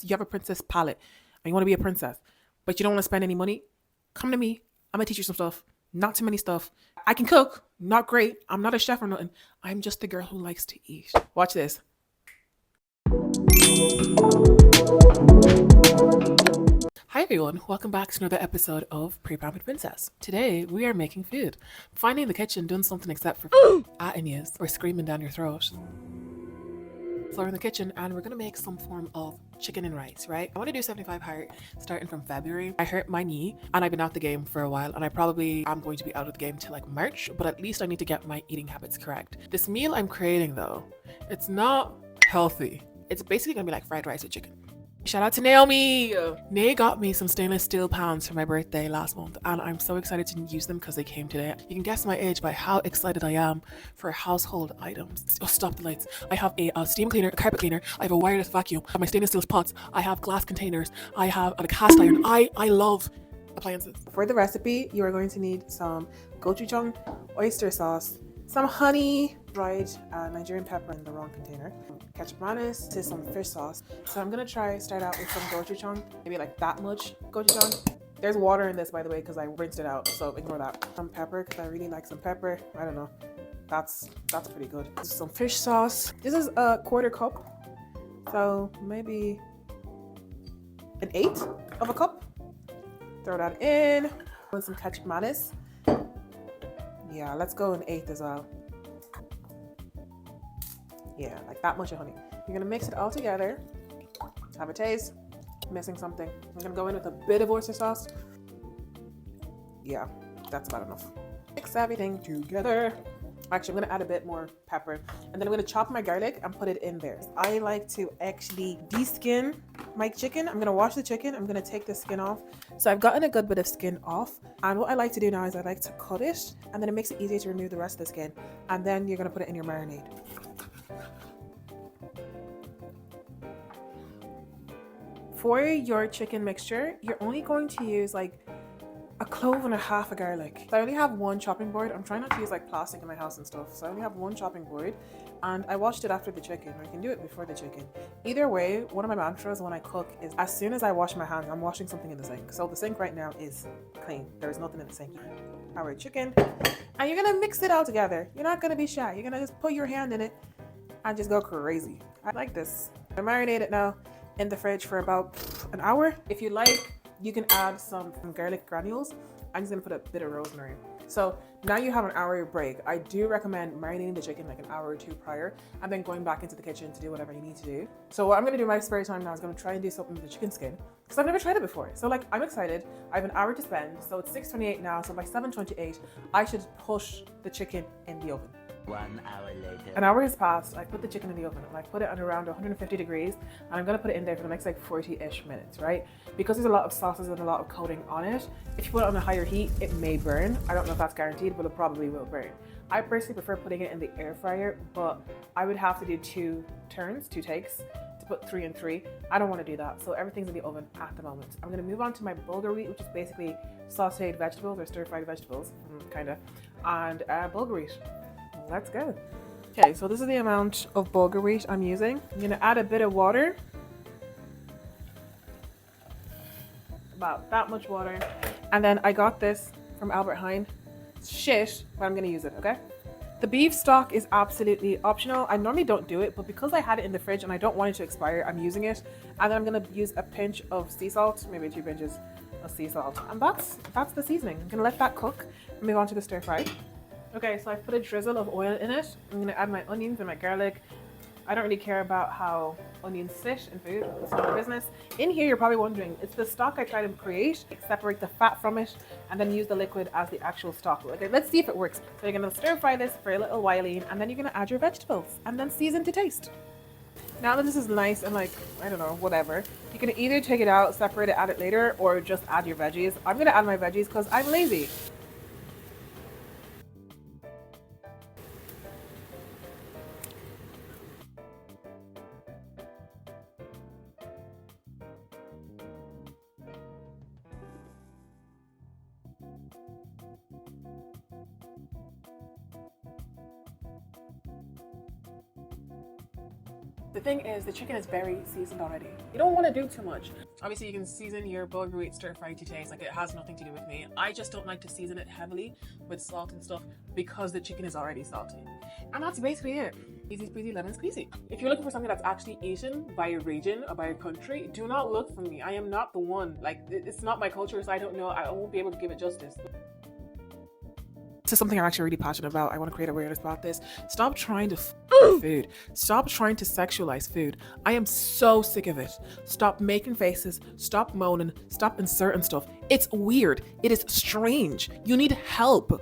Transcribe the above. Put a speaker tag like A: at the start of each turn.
A: You have a princess palette and you want to be a princess, but you don't want to spend any money, come to me. I'm going to teach you some stuff. Not too many stuff. I can cook, not great. I'm not a chef or nothing. I'm just the girl who likes to eat. Watch this. Hi everyone, welcome back to another episode of Pre-Pampered Princess. Today we are making food. Finally in the kitchen doing something except for atting yous or screaming down your throat. So we're in the kitchen and we're gonna make some form of chicken and rice, right? I want to do 75 hard starting from February. I hurt my knee and I've been out the game for a while, and I probably am going to be out of the game till like March, but at least I need to get my eating habits correct. This meal I'm creating though, it's not healthy. It's basically gonna be like fried rice with chicken. Shout out to Naomi! Nay got me some stainless steel pans for my birthday last month, and I'm so excited to use them because they came today. You can guess my age by how excited I am for household items. Oh, stop the lights. I have a steam cleaner, a carpet cleaner, I have a wireless vacuum, I have my stainless steel pots, I have glass containers, I have a cast iron. I love appliances. For the recipe, you are going to need some gochujang, oyster sauce, some honey, dried Nigerian pepper in the wrong container, ketchup mayonnaise, to some fish sauce. So I'm gonna start out with some gochujang, maybe like that much gochujang. There's water in this, by the way, because I rinsed it out, so ignore that. Some pepper, because I really like some pepper. I don't know, that's pretty good. Some fish sauce. This is a quarter cup, so maybe an eighth of a cup. Throw that in. With some ketchup mayonnaise. Yeah, let's go an eighth as well. Yeah, like that much of honey. You're gonna mix it all together. Have a taste. Missing something. I'm gonna go in with a bit of oyster sauce. Yeah, that's about enough. Mix everything together. Actually, I'm gonna add a bit more pepper, and then I'm gonna chop my garlic and put it in there. I like to actually de-skin my chicken. I'm gonna wash the chicken. I'm gonna take the skin off. So I've gotten a good bit of skin off, and what I like to do now is I like to cut it, and then it makes it easier to remove the rest of the skin, and then you're gonna put it in your marinade. For your chicken mixture, you're only going to use like a clove and a half of garlic. So I only have one chopping board. I'm trying not to use like plastic in my house and stuff. So I only have one chopping board, and I washed it after the chicken. I can do it before the chicken. Either way, one of my mantras when I cook is as soon as I wash my hands, I'm washing something in the sink. So the sink right now is clean. There's nothing in the sink. Our chicken, and you're gonna mix it all together. You're not gonna be shy. You're gonna just put your hand in it and just go crazy. I like this. I marinate it now in the fridge for about an hour. If you like, you can add some garlic granules. I'm just gonna put a bit of rosemary. So now you have an hour break. I do recommend marinating the chicken like an hour or two prior, and then going back into the kitchen to do whatever you need to do. So what I'm gonna do in my spare time now is gonna try and do something with the chicken skin, because I've never tried it before. So like, I'm excited. I have an hour to spend. So it's 6:28 now. So by 7:28, I should push the chicken in the oven.
B: 1 hour later.
A: An hour has passed. I put the chicken in the oven and I put it at around 150 degrees, and I'm gonna put it in there for the next like 40-ish minutes, right? Because there's a lot of sauces and a lot of coating on it. If you put it on a higher heat, it may burn. I don't know if that's guaranteed, but it probably will burn. I personally prefer putting it in the air fryer, but I would have to do two takes to put 3 and 3. I don't want to do that, so everything's in the oven at the moment. I'm gonna move on to my bulgur wheat, which is basically sauteed vegetables or stir-fried vegetables, kinda, and bulgur wheat. Let's go. Okay, so this is the amount of bulgur wheat I'm using. I'm gonna add a bit of water. About that much water. And then I got this from Albert Heijn. It's shit, but I'm gonna use it, okay? The beef stock is absolutely optional. I normally don't do it, but because I had it in the fridge and I don't want it to expire, I'm using it. And then I'm gonna use a pinch of sea salt, maybe 2 pinches of sea salt. And that's the seasoning. I'm gonna let that cook and move on to the stir fry. Okay, so I put a drizzle of oil in it. I'm gonna add my onions and my garlic. I don't really care about how onions sit in food. It's not my business. In here, you're probably wondering, it's the stock I try to create, separate the fat from it, and then use the liquid as the actual stock. Okay, let's see if it works. So you're gonna stir fry this for a little while, and then you're gonna add your vegetables, and then season to taste. Now that this is nice and like, I don't know, whatever, you can either take it out, separate it, add it later, or just add your veggies. I'm gonna add my veggies because I'm lazy. The thing is, the chicken is very seasoned already. You don't want to do too much. Obviously, you can season your bulgur wheat stir fry to taste. Like, it has nothing to do with me. I just don't like to season it heavily with salt and stuff because the chicken is already salty. And that's basically it. Easy squeezy, lemon squeezy. If you're looking for something that's actually Asian by a region or by a country, do not look for me. I am not the one. Like, it's not my culture, so I don't know. I won't be able to give it justice. This is something I'm actually really passionate about. I want to create awareness about this. Stop trying to food. Stop trying to sexualize food. I am so sick of it. Stop making faces. Stop moaning. Stop inserting stuff. It's weird. It is strange. You need help.